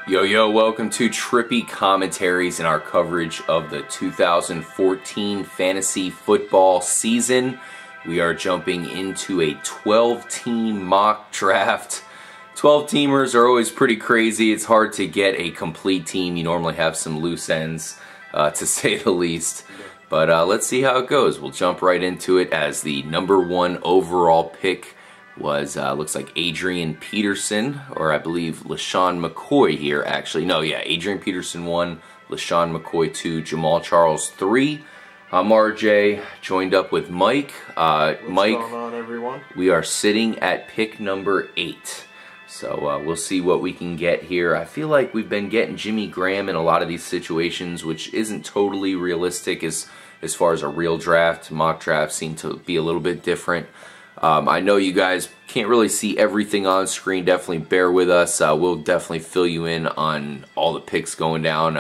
Yo, yo, welcome to Trippy Commentaries and our coverage of the 2014 fantasy football season. We are jumping into a 12-team mock draft. 12-teamers are always pretty crazy. It's hard to get a complete team. You normally have some loose ends, to say the least. But let's see how it goes. We'll jump right into it as the #1 overall pick was, looks like Adrian Peterson, or I believe LaShawn McCoy here, actually. No, yeah, Adrian Peterson 1, LaShawn McCoy 2, Jamal Charles 3. I'm RJ, joined up with Mike. What's going on, everyone? We are sitting at pick number 8. So we'll see what we can get here. I feel like we've been getting Jimmy Graham in a lot of these situations, which isn't totally realistic as far as a real draft. Mock drafts seem to be a little bit different. I know you guys can't really see everything on screen. Definitely bear with us. We'll definitely fill you in on all the picks going down.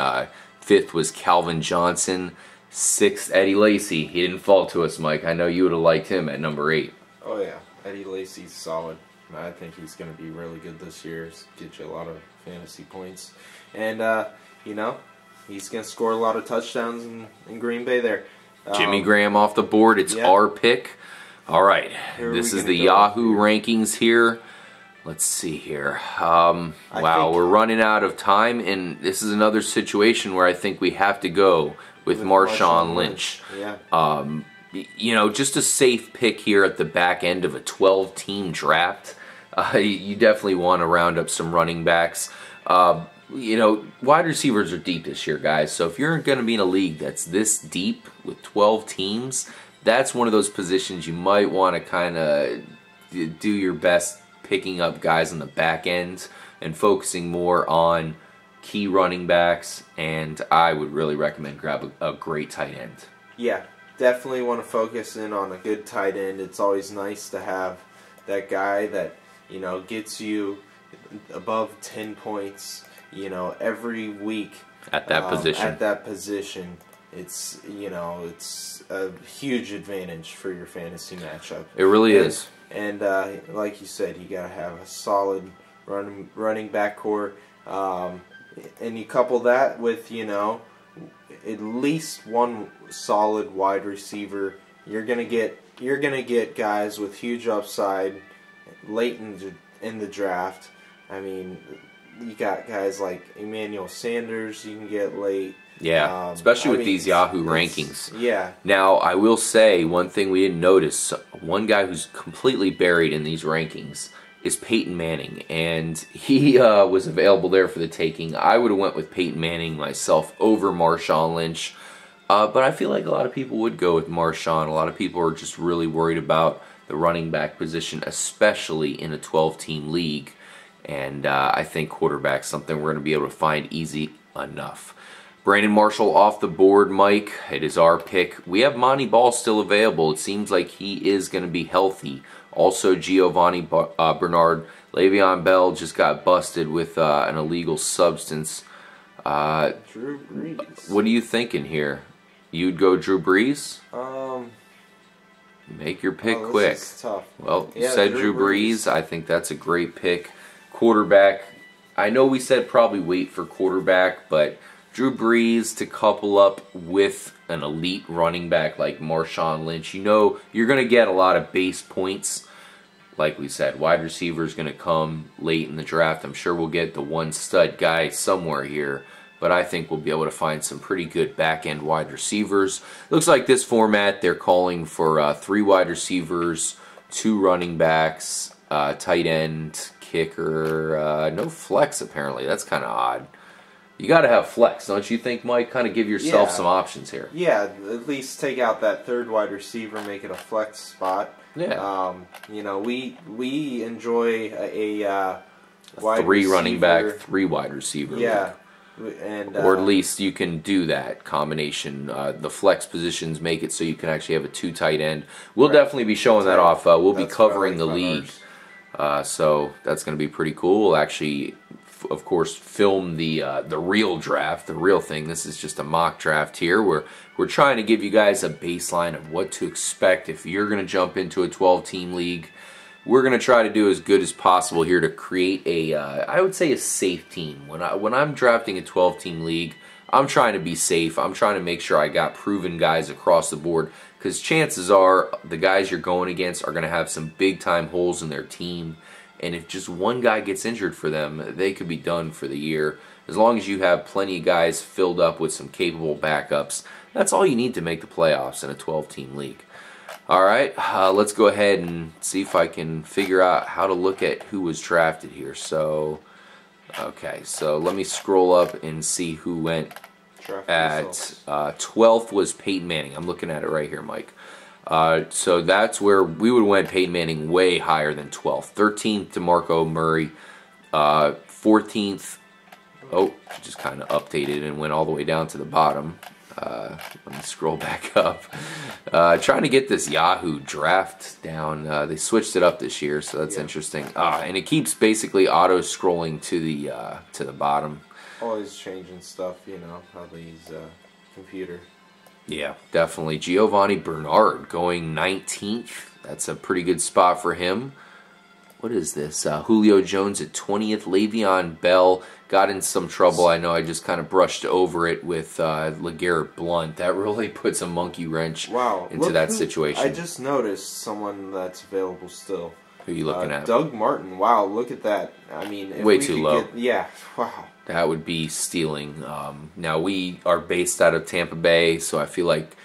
5th was Calvin Johnson. 6th, Eddie Lacy. He didn't fall to us, Mike. I know you would have liked him at number 8. Oh, yeah. Eddie Lacy's solid. I think he's going to be really good this year. Get you a lot of fantasy points. And, you know, he's going to score a lot of touchdowns in Green Bay there. Jimmy Graham off the board. It's our pick. All right, this is the Yahoo rankings here. Let's see here. Wow, we're running out of time, and this is another situation where I think we have to go with Marshawn Lynch. Yeah. You know, just a safe pick here at the back end of a 12-team draft. You definitely want to round up some running backs. You know, wide receivers are deep this year, guys. So if you're going to be in a league that's this deep with 12 teams, that's one of those positions you might want to kind of do your best picking up guys on the back end and focusing more on key running backs, and I would really recommend grab a great tight end. Yeah, definitely want to focus in on a good tight end. It's always nice to have that guy that, you know, gets you above 10 points, you know, every week. At that position. At that position. It's, you know, it's a huge advantage for your fantasy matchup. It really is. And like you said, you gotta have a solid running back core, and you couple that with, you know, at least one solid wide receiver. You're gonna get guys with huge upside late in the draft. I mean, you got guys like Emmanuel Sanders you can get late. Yeah, especially with these Yahoo rankings. Yeah. Now, I will say one thing we didn't notice. One guy who's completely buried in these rankings is Peyton Manning, and he was available there for the taking. I would have went with Peyton Manning myself over Marshawn Lynch, but I feel like a lot of people would go with Marshawn. A lot of people are just really worried about the running back position, especially in a 12-team league, and I think quarterback's something we're going to be able to find easy enough. Brandon Marshall off the board, Mike. It is our pick. We have Monty Ball still available. It seems like he is going to be healthy. Also, Giovanni Bernard. Le'Veon Bell just got busted with an illegal substance. Drew Brees. What are you thinking here? You'd go Drew Brees? Make your pick quick. This is tough. Well, you said Drew Brees. I think that's a great pick. Quarterback. I know we said probably wait for quarterback, but Drew Brees to couple up with an elite running back like Marshawn Lynch, you know you're going to get a lot of base points. Like we said, wide receiver is going to come late in the draft. I'm sure we'll get the one stud guy somewhere here, but I think we'll be able to find some pretty good back-end wide receivers. Looks like this format, they're calling for 3 wide receivers, 2 running backs, tight end, kicker, no flex apparently. That's kind of odd. You got to have flex, don't you think, Mike? Kind of give yourself some options here. Yeah, at least take out that 3rd wide receiver, make it a flex spot. Yeah. You know, we enjoy a wide 3 receiver. running back, 3 wide receiver. Yeah. And, or at least you can do that combination. The flex positions make it so you can actually have a 2 tight end. We'll definitely be showing that off. We'll be covering the league. So that's going to be pretty cool. We'll actually, of course, film the real draft, the real thing. This is just a mock draft here. We're trying to give you guys a baseline of what to expect if you're going to jump into a 12-team league. we're going to try to do as good as possible here to create a, I would say a safe team. When I'm drafting a 12-team league, I'm trying to be safe. I'm trying to make sure I got proven guys across the board, because chances are the guys you're going against are going to have some big-time holes in their team, and if just one guy gets injured for them, they could be done for the year. As long as you have plenty of guys filled up with some capable backups, that's all you need to make the playoffs in a 12-team league. Alright, let's go ahead and see if I can figure out how to look at who was drafted here. So, okay, so let me scroll up and see who went at 12th was Peyton Manning. I'm looking at it right here, Mike. So that's where we would have went Peyton Manning way higher than 12th. 13th, DeMarco Murray. 14th, oh, just kind of updated and went all the way down to the bottom. Let me scroll back up. Trying to get this Yahoo draft down. They switched it up this year, so that's interesting. And it keeps basically auto-scrolling to the bottom. Always changing stuff, you know, how they use computer. Yeah, definitely. Giovanni Bernard going 19th. That's a pretty good spot for him. What is this? Julio Jones at 20th. Le'Veon Bell got in some trouble. I know I just kind of brushed over it with LeGarrette Blount. That really puts a monkey wrench into that situation. I just noticed someone that's available still. Who are you looking at? Doug Martin. Wow, look at that. I mean, if way too low. Yeah, wow. That would be stealing. Now, we are based out of Tampa Bay, so I feel like,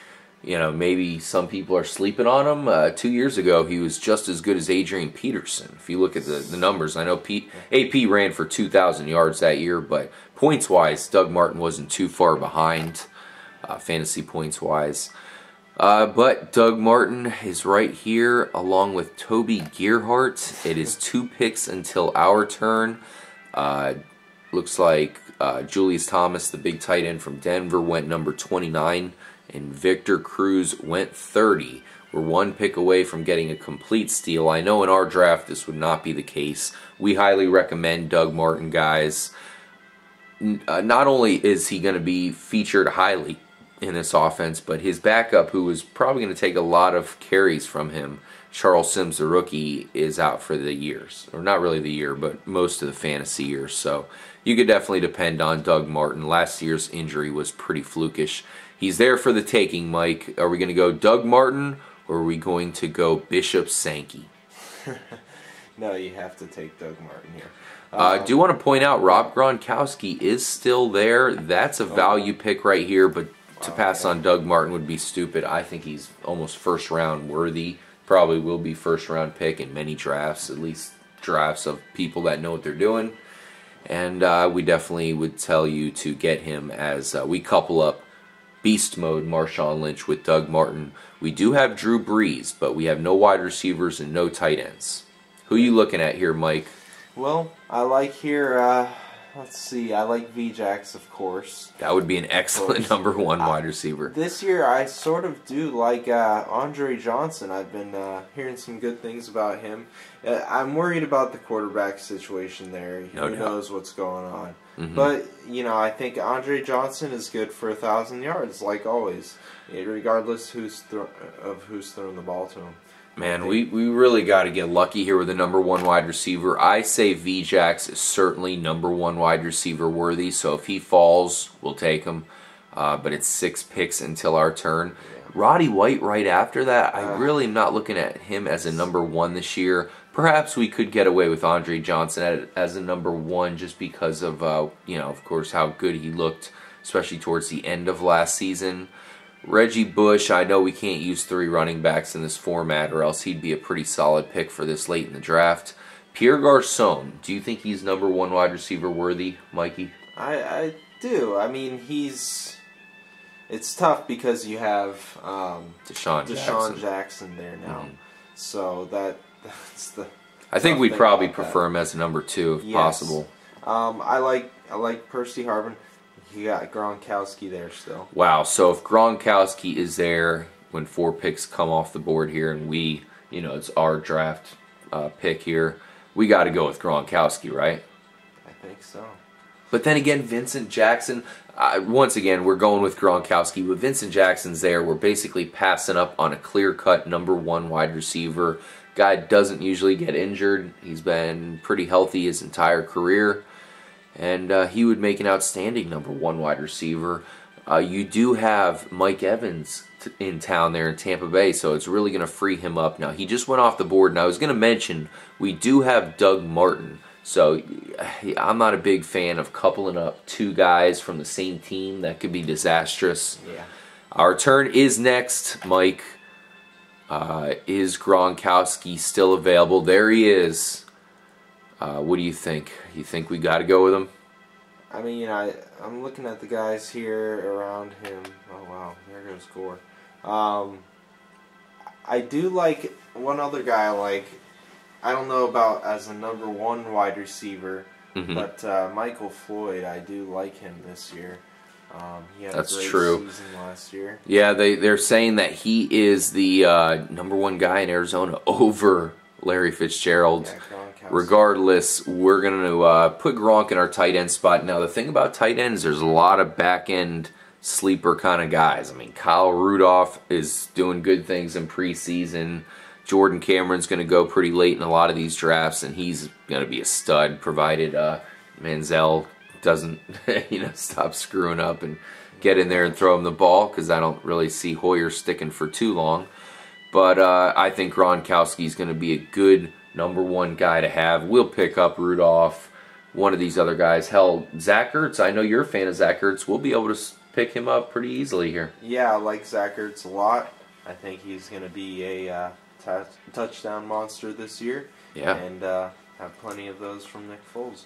you know, maybe some people are sleeping on him. 2 years ago, he was just as good as Adrian Peterson. If you look at the numbers, I know AP ran for 2,000 yards that year, but points-wise, Doug Martin wasn't too far behind, fantasy points-wise. But Doug Martin is right here, along with Toby Gerhart. It is 2 picks until our turn. Looks like Julius Thomas, the big tight end from Denver, went number 29. And Victor Cruz went 30. We're 1 pick away from getting a complete steal. I know in our draft this would not be the case. We highly recommend Doug Martin, guys. Not only is he going to be featured highly in this offense, but his backup, who is probably going to take a lot of carries from him, Charles Sims, the rookie, is out for the years. Or not really the year, but most of the fantasy years. So you could definitely depend on Doug Martin. Last year's injury was pretty flukish. He's there for the taking, Mike. Are we going to go Doug Martin, or are we going to go Bishop Sankey? No, you have to take Doug Martin here. I do want to point out Rob Gronkowski is still there. That's a value pick right here, but to pass on Doug Martin would be stupid. I think he's almost first-round worthy. Probably will be first-round pick in many drafts, at least drafts of people that know what they're doing. And we definitely would tell you to get him as we couple up beast mode Marshawn Lynch with Doug Martin. We do have Drew Brees, but we have no wide receivers and no tight ends. Who are you looking at here, Mike? Well, I like here, let's see, I like VJax, of course. That would be an excellent number 1 wide receiver. This year, I sort of do like Andre Johnson. I've been hearing some good things about him. I'm worried about the quarterback situation there. Who knows what's going on. But, you know, I think Andre Johnson is good for 1,000 yards, like always, regardless who's throwing the ball to him. Man, we really got to get lucky here with the number 1 wide receiver. I say VJax is certainly number 1 wide receiver worthy, so if he falls, we'll take him. But it's 6 picks until our turn. Roddy White right after that, I really am not looking at him as a number 1 this year. Perhaps we could get away with Andre Johnson as a number 1 just because of, you know, of course, how good he looked, especially towards the end of last season. Reggie Bush, I know we can't use 3 running backs in this format, or else he'd be a pretty solid pick for this late in the draft. Pierre Garçon, do you think he's number 1 wide receiver worthy, Mikey? I do. I mean, it's tough because you have Deshaun Jackson there now. So that's the. I think we'd probably prefer him as a number 2 if possible. I like Percy Harvin. You got Gronkowski there still. Wow, so if Gronkowski is there when 4 picks come off the board here, and we, you know, it's our draft pick here, we got to go with Gronkowski, right? I think so. But then again, Vincent Jackson, Once again, we're going with Gronkowski. With Vincent Jackson's there, we're basically passing up on a clear-cut #1 wide receiver. Guy doesn't usually get injured. He's been pretty healthy his entire career. And he would make an outstanding #1 wide receiver. You do have Mike Evans in town there in Tampa Bay, so it's really going to free him up. Now, he just went off the board, and I was going to mention, we do have Doug Martin. So, I'm not a big fan of coupling up two guys from the same team. That could be disastrous. Yeah. Our turn is next, Mike. Is Gronkowski still available? There he is. What do you think? You think we got to go with him? I mean, I'm looking at the guys here around him. Oh, wow. There goes Gore. I do like one other guy I like. I don't know about as a #1 wide receiver, but Michael Floyd, I do like him this year. He had a great season last year. Yeah, they're saying that he is the #1 guy in Arizona over Larry Fitzgerald. Yeah, regardless, we're going to put Gronk in our tight end spot. Now, the thing about tight ends, there's a lot of back-end sleeper kind of guys. I mean, Kyle Rudolph is doing good things in preseason. Jordan Cameron's going to go pretty late in a lot of these drafts, and he's going to be a stud, provided Manziel doesn't stop screwing up and get in there and throw him the ball, because I don't really see Hoyer sticking for too long. But I think Gronkowski's going to be a good #1 guy to have. We'll pick up Rudolph, one of these other guys. Hell, Zach Ertz, I know you're a fan of Zach Ertz. We'll be able to pick him up pretty easily here. Yeah, I like Zach Ertz a lot. I think he's going to be a touchdown monster this year. Yeah. And have plenty of those from Nick Foles.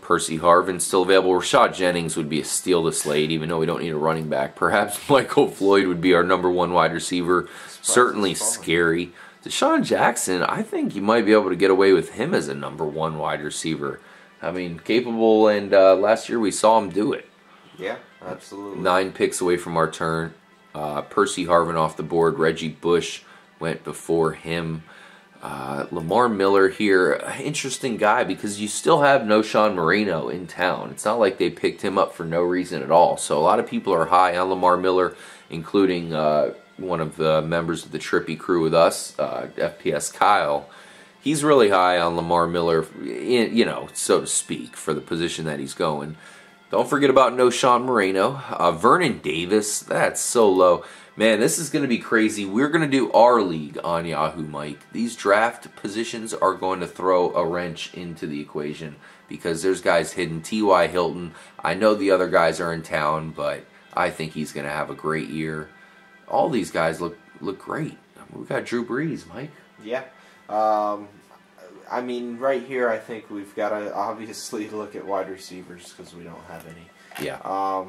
Percy Harvin's still available. Rashad Jennings would be a steal this late, even though we don't need a running back. Perhaps Michael Floyd would be our #1 wide receiver. Certainly scary. Deshaun Jackson, I think you might be able to get away with him as a #1 wide receiver. I mean, capable, and last year we saw him do it. Yeah, absolutely. 9 picks away from our turn. Percy Harvin off the board. Reggie Bush went before him. Lamar Miller here, interesting guy, because you still have Noshawn Moreno in town. It's not like they picked him up for no reason at all. So a lot of people are high on Lamar Miller, including one of the members of the Trippy crew with us, FPS Kyle. He's really high on Lamar Miller, so to speak, for the position that he's going. Don't forget about Noshawn Moreno. Vernon Davis, that's so low. Man, this is going to be crazy. We're going to do our league on Yahoo, Mike. These draft positions are going to throw a wrench into the equation, because there's guys hidden. T.Y. Hilton, I know the other guys are in town, but I think he's going to have a great year. All these guys look great. We got Drew Brees, Mike. Yeah. I mean, right here, I think we've got to obviously look at wide receivers, because we don't have any. Yeah.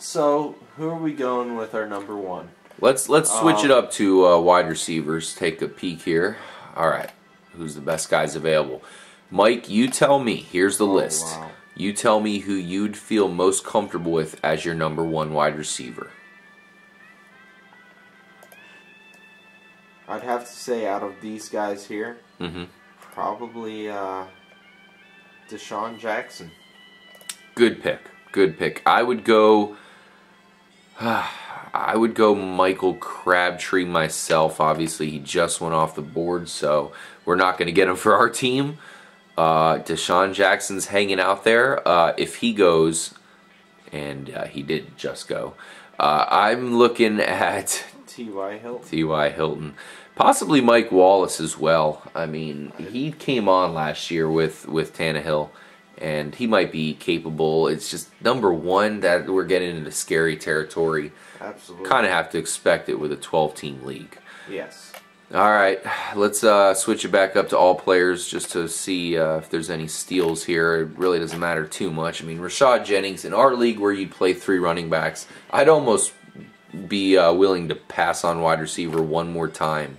So, who are we going with our #1? Let's switch it up to wide receivers. Take a peek here. All right. Who's the best guys available? Mike, you tell me. Here's the list. Wow. You tell me who you'd feel most comfortable with as your #1 wide receiver. I'd have to say, out of these guys here, probably Deshaun Jackson. Good pick. Good pick. I would go Michael Crabtree myself. Obviously, he just went off the board, so we're not going to get him for our team. Deshaun Jackson's hanging out there. If he goes, and he did just go, I'm looking at T.Y. Hilton. T.Y. Hilton. Possibly Mike Wallace as well. I mean, he came on last year with Tannehill, and he might be capable. It's just #1 that we're getting into scary territory. Absolutely. Kind of have to expect it with a 12-team league. Yes. All right, let's switch it back up to all players just to see if there's any steals here. It really doesn't matter too much. I mean, Rashad Jennings, in our league where you play 3 running backs, I'd almost be willing to pass on wide receiver one more time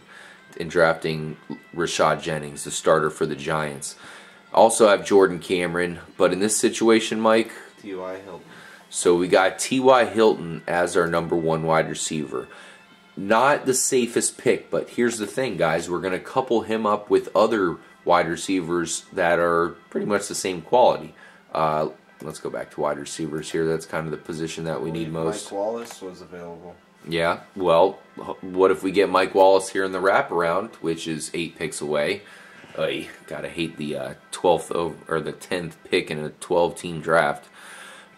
in drafting Rashad Jennings, the starter for the Giants. Also have Jordan Cameron, but in this situation, Mike, T.Y. Hilton. So we got T.Y. Hilton as our #1 wide receiver. Not the safest pick, but here's the thing, guys. We're going to couple him up with other wide receivers that are pretty much the same quality. let's go back to wide receivers here. That's kind of the position that we need most. Mike Wallace was available. Yeah, well, what if we get Mike Wallace here in the wraparound, which is 8 picks away? You gotta hate the 12th or the 10th pick in a 12-team draft.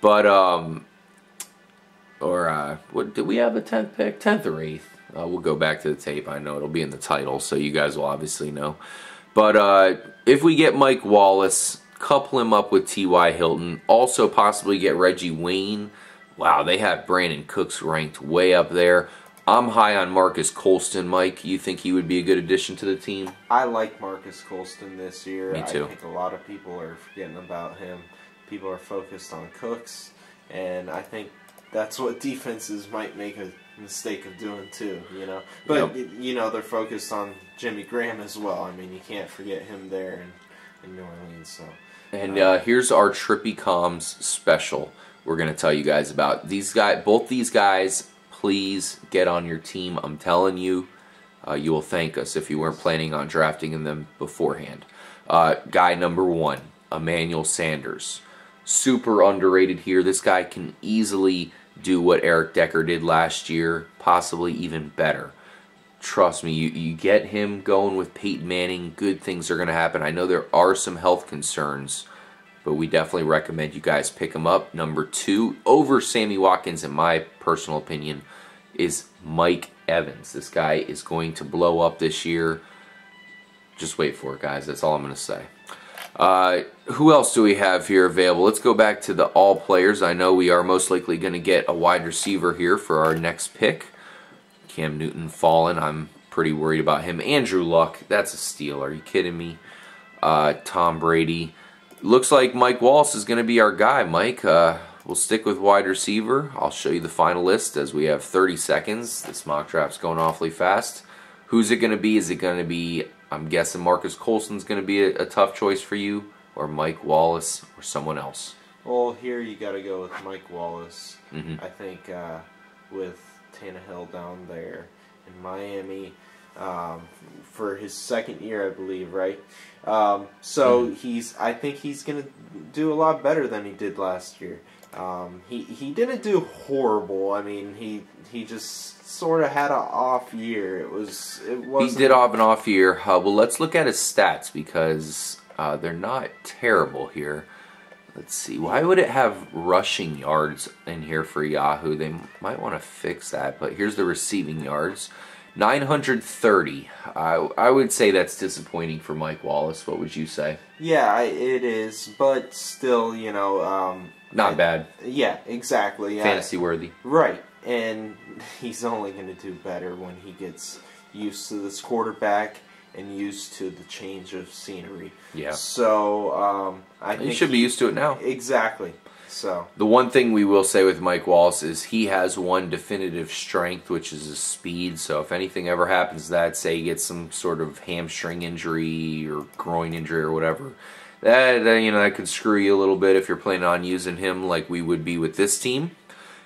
But what did we have a 10th pick? 10th or 8th? We'll go back to the tape. I know it'll be in the title, so you guys will obviously know. But if we get Mike Wallace, couple him up with T.Y. Hilton, also possibly get Reggie Wayne. Wow, they have Brandon Cooks ranked way up there. I'm high on Marcus Colston. Mike, you think he would be a good addition to the team? I like Marcus Colston this year. Me too. I think a lot of people are forgetting about him. People are focused on Cooks, and I think that's what defenses might make a mistake of doing too, you know. But, you know, they're focused on Jimmy Graham as well. I mean, you can't forget him there in New Orleans. So. And here's our Trippy Comms special we're going to tell you guys about. Both these guys, please get on your team. I'm telling you, you will thank us if you weren't planning on drafting them beforehand. Guy number 1, Emmanuel Sanders. Super underrated here. This guy can easily do what Eric Decker did last year, possibly even better. Trust me, you get him going with Peyton Manning, good things are going to happen. I know there are some health concerns, but we definitely recommend you guys pick him up. Number 2, over Sammy Watkins, in my personal opinion, is Mike Evans. This guy is going to blow up this year. Just wait for it, guys. That's all I'm going to say. Who else do we have here available? Let's go back to the all players. I know we are most likely going to get a wide receiver here for our next pick. Cam Newton fallen. I'm pretty worried about him. Andrew Luck, that's a steal. Are you kidding me? Tom Brady. Looks like Mike Wallace is going to be our guy, Mike. We'll stick with wide receiver. I'll show you the final list as we have 30 seconds. This mock draft's going awfully fast. Who's it going to be? Is it going to be, I'm guessing Marcus Colston's going to be a tough choice for you, or Mike Wallace, or someone else? Well, here you got to go with Mike Wallace. Mm-hmm. I think with Tannehill down there in Miami for his second year, I believe, right? So I think he's going to do a lot better than he did last year. He didn't do horrible. I mean, he just sort of had an off year. He did have an off year. Well, let's look at his stats because they're not terrible here. Let's see. Why would it have rushing yards in here for Yahoo? They might want to fix that. But here's the receiving yards. 930. I would say that's disappointing for Mike Wallace. What would you say? Yeah, it is. But still, you know... not bad. Yeah, exactly. Fantasy worthy. Right. And he's only going to do better when he gets used to this quarterback and used to the change of scenery. Yeah. So, I think he should be used to it now. Exactly. So the one thing we will say with Mike Wallace is he has one definitive strength, which is his speed. So if anything ever happens to that, say he gets some sort of hamstring injury or groin injury or whatever, that could screw you a little bit if you're planning on using him like we would be with this team.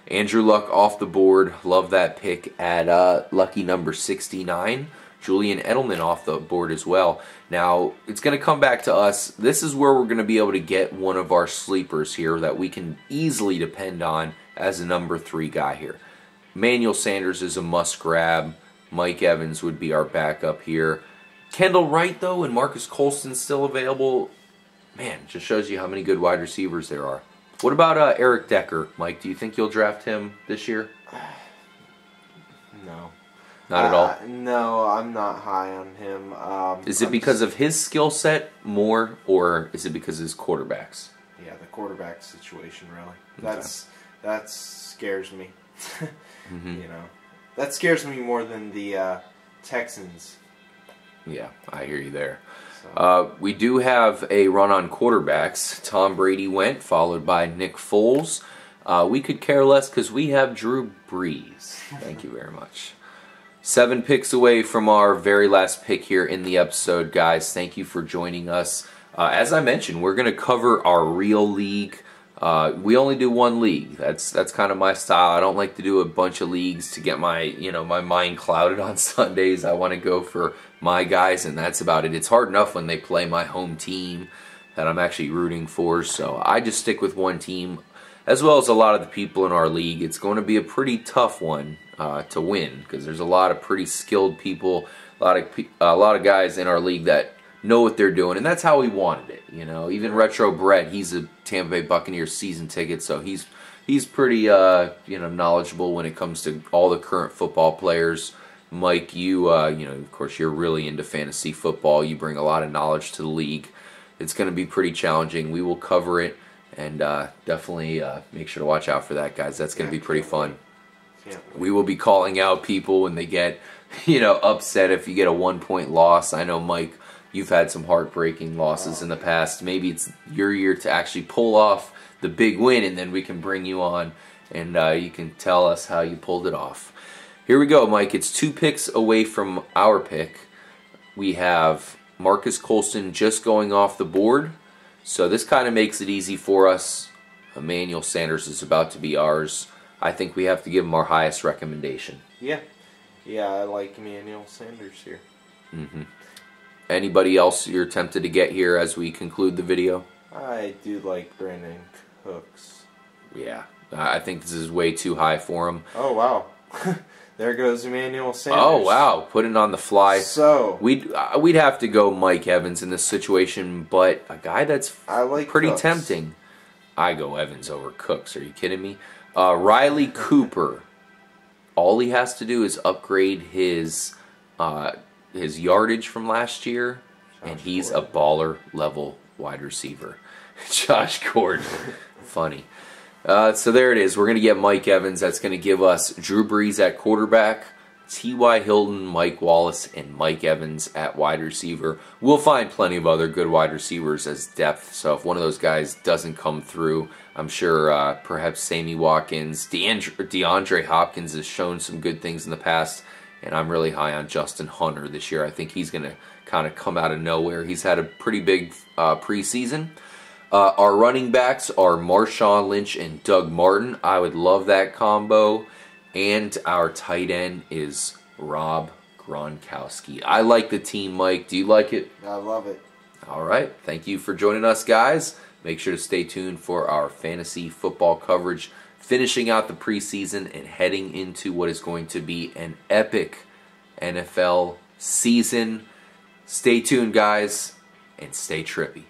Andrew Luck off the board. Love that pick at lucky number 69. Julian Edelman off the board as well. Now, it's going to come back to us. This is where we're going to be able to get one of our sleepers here that we can easily depend on as a number 3 guy here. Emmanuel Sanders is a must grab. Mike Evans would be our backup here. Kendall Wright, though, and Marcus Colston still available. Man, just shows you how many good wide receivers there are. What about Eric Decker, Mike? Do you think you'll draft him this year? No. Not at all? No, I'm not high on him. Is it because of his skill set more, or is it because of his quarterbacks? Yeah, the quarterback situation, really. That scares me. Mm-hmm. You know, that scares me more than the Texans. Yeah, I hear you there. So. We do have a run on quarterbacks. Tom Brady went, followed by Nick Foles. We could care less because we have Drew Brees. Thank you very much. 7 picks away from our very last pick here in the episode, guys. Thank you for joining us. As I mentioned, we're going to cover our real league. We only do one league. That's kind of my style. I don't like to do a bunch of leagues to get my my mind clouded on Sundays. I want to go for my guys, and that's about it. It's hard enough when they play my home team. that I'm actually rooting for. So I just stick with one team, as well as a lot of the people in our league. It's going to be a pretty tough one to win, because there's a lot of pretty skilled people, a lot of guys in our league that know what they're doing, and that's how we wanted it. You know, even Retro Brett, he's a Tampa Bay Buccaneers season ticket, so he's pretty knowledgeable when it comes to all the current football players. Mike, you know, of course, you're really into fantasy football. You bring a lot of knowledge to the league. It's going to be pretty challenging. We will cover it, and definitely make sure to watch out for that, guys. That's going to be pretty fun. We will be calling out people when they get, upset if you get a 1-point loss. I know, Mike, you've had some heartbreaking losses in the past. Maybe it's your year to actually pull off the big win, and then we can bring you on, and you can tell us how you pulled it off. Here we go, Mike. It's 2 picks away from our pick. We have Marcus Colston just going off the board, so this kind of makes it easy for us. Emmanuel Sanders is about to be ours. I think we have to give him our highest recommendation. Yeah, I like Emmanuel Sanders here. Anybody else you're tempted to get here as we conclude the video? I do like Brandon Cooks. Yeah, I think this is way too high for him. Oh, wow. There goes Emmanuel Sanders. Oh, wow. Putting on the fly. So we'd have to go Mike Evans in this situation, but a guy that's pretty Cooks. tempting. I go Evans over Cooks. Are you kidding me? Riley Cooper. All he has to do is upgrade his yardage from last year, and he's a baller level wide receiver. Josh Gordon. Funny. So there it is. We're going to get Mike Evans. That's going to give us Drew Brees at quarterback, T.Y. Hilton, Mike Wallace, and Mike Evans at wide receiver. We'll find plenty of other good wide receivers as depth, so if one of those guys doesn't come through, I'm sure perhaps Sammy Watkins, DeAndre Hopkins has shown some good things in the past, and I'm really high on Justin Hunter this year. I think he's going to kind of come out of nowhere. He's had a pretty big preseason. Our running backs are Marshawn Lynch and Doug Martin. I would love that combo. And our tight end is Rob Gronkowski. I like the team, Mike. Do you like it? I love it. All right. Thank you for joining us, guys. Make sure to stay tuned for our fantasy football coverage, finishing out the preseason and heading into what is going to be an epic NFL season. Stay tuned, guys, and stay trippy.